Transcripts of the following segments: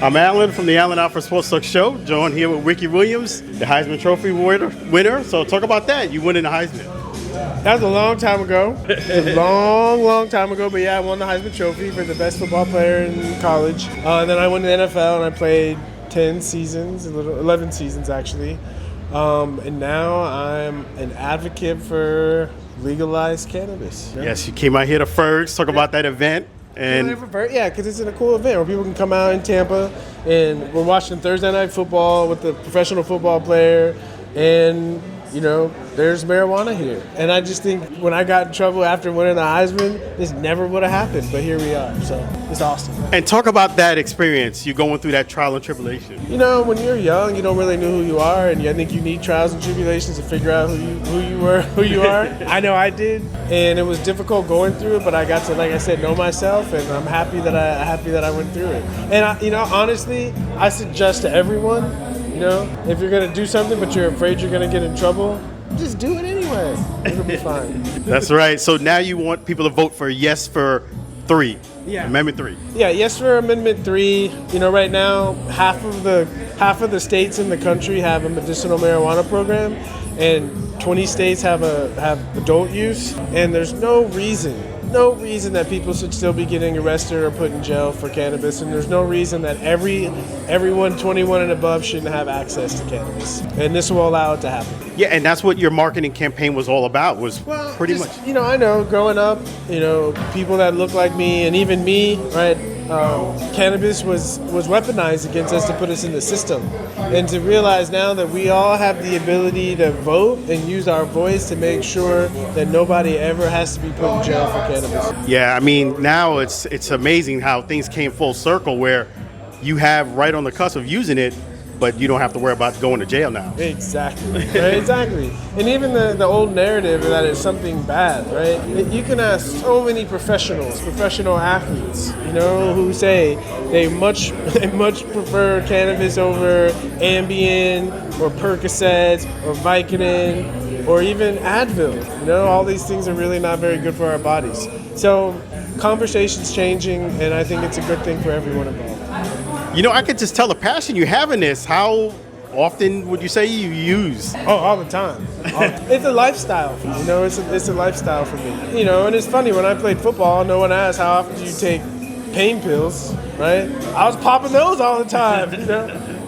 I'm Alan from the Alford Sports Talk Show, joined here with Ricky Williams, the Heisman Trophy winner. So talk about that. You winning the Heisman. That was a long time ago. It was a long time ago. But yeah, I won the Heisman Trophy for the best football player in college. And then I went to the NFL and I played 10 seasons, 11 seasons actually. And now I'm an advocate for legalized cannabis. Yes, you came out here to Fergs, talk about that event. And yeah, because it's a cool event where people can come out in Tampa, and we're watching Thursday night football with the professional football player, and there's marijuana here. And I just think when I got in trouble after winning the Heisman, this never would have happened, but here we are. So it's awesome. And talk about that experience, you going through that trial and tribulation. When you're young, you don't really know who you are, and I think you need trials and tribulations to figure out who you are. I know I did, and it was difficult going through it, but I got to, like I said, know myself, and I'm happy that I went through it. And honestly, I suggest to everyone, if you're gonna do something but you're afraid you're gonna get in trouble, just do it anyway. It'll be fine. That's right. So now you want people to vote for yes for 3. Yeah. Amendment 3. Yeah, yes for Amendment 3. Right now, half of the states in the country have a medicinal marijuana program, and 20 states have adult use, and there's no reason that people should still be getting arrested or put in jail for cannabis, and there's no reason that everyone 21 and above shouldn't have access to cannabis, and this will allow it to happen. Yeah, and that's what your marketing campaign was all about, pretty much. I know growing up, people that look like me, and even me, right? Cannabis was weaponized against us to put us in the system, and to realize now that we all have the ability to vote and use our voice to make sure that nobody ever has to be put in jail for cannabis. Yeah, I mean, now it's amazing how things came full circle where you have right on the cusp of using it, but you don't have to worry about going to jail now. Exactly. Right? Exactly. And even the old narrative that it's something bad, right? You can ask so many professional athletes, who say they much prefer cannabis over Ambien or Percocets or Vicodin or even Advil. All these things are really not very good for our bodies. So conversation's changing, and I think it's a good thing for everyone involved. I could just tell the passion you have in this. How often would you say you use? Oh, all the time. It's a lifestyle for me. It's a lifestyle for me. And it's funny, when I played football, no one asked how often do you take pain pills, right? I was popping those all the time.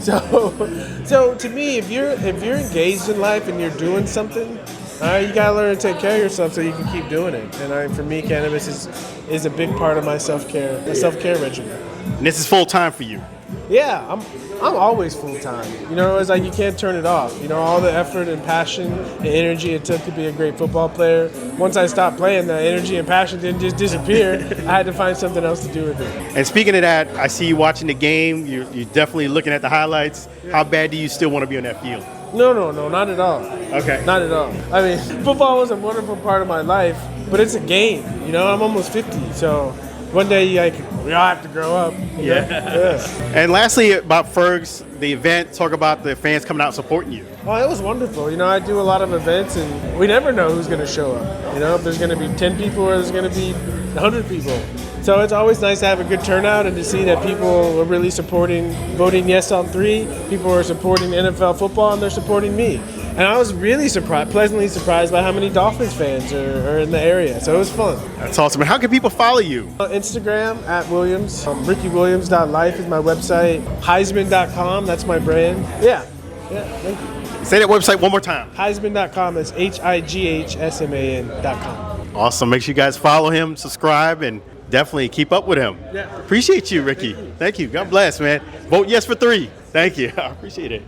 So to me, if you're engaged in life and you're doing something, you gotta learn to take care of yourself so you can keep doing it. And for me, cannabis is a big part of my self-care regimen. And this is full time for you. Yeah, I'm always full time. It's like you can't turn it off. All the effort and passion and energy it took to be a great football player. Once I stopped playing, the energy and passion didn't just disappear. I had to find something else to do with it. And speaking of that, I see you watching the game. You're definitely looking at the highlights. Yeah. How bad do you still want to be on that field? No, not at all. Okay. Not at all. I mean, football was a wonderful part of my life, but it's a game. I'm almost 50, so one day we all have to grow up. Yeah. And lastly, about Fergs, the event, talk about the fans coming out supporting you. Oh, it was wonderful. I do a lot of events, and we never know who's going to show up. If there's going to be 10 people or there's going to be 100 people. So it's always nice to have a good turnout and to see that people are really voting yes on 3. People are supporting NFL football, and they're supporting me. And I was really pleasantly surprised by how many Dolphins fans are in the area. So it was fun. That's awesome. And how can people follow you? Instagram, @Williams. RickyWilliams.life is my website. Highsman.com, that's my brand. Yeah, thank you. Say that website one more time. Highsman.com, it's HIGHSMAN.com. Awesome. Make sure you guys follow him, subscribe, and definitely keep up with him. Yeah. Appreciate you, Ricky. Thank you. God bless, man. Vote yes for 3. Thank you. I appreciate it.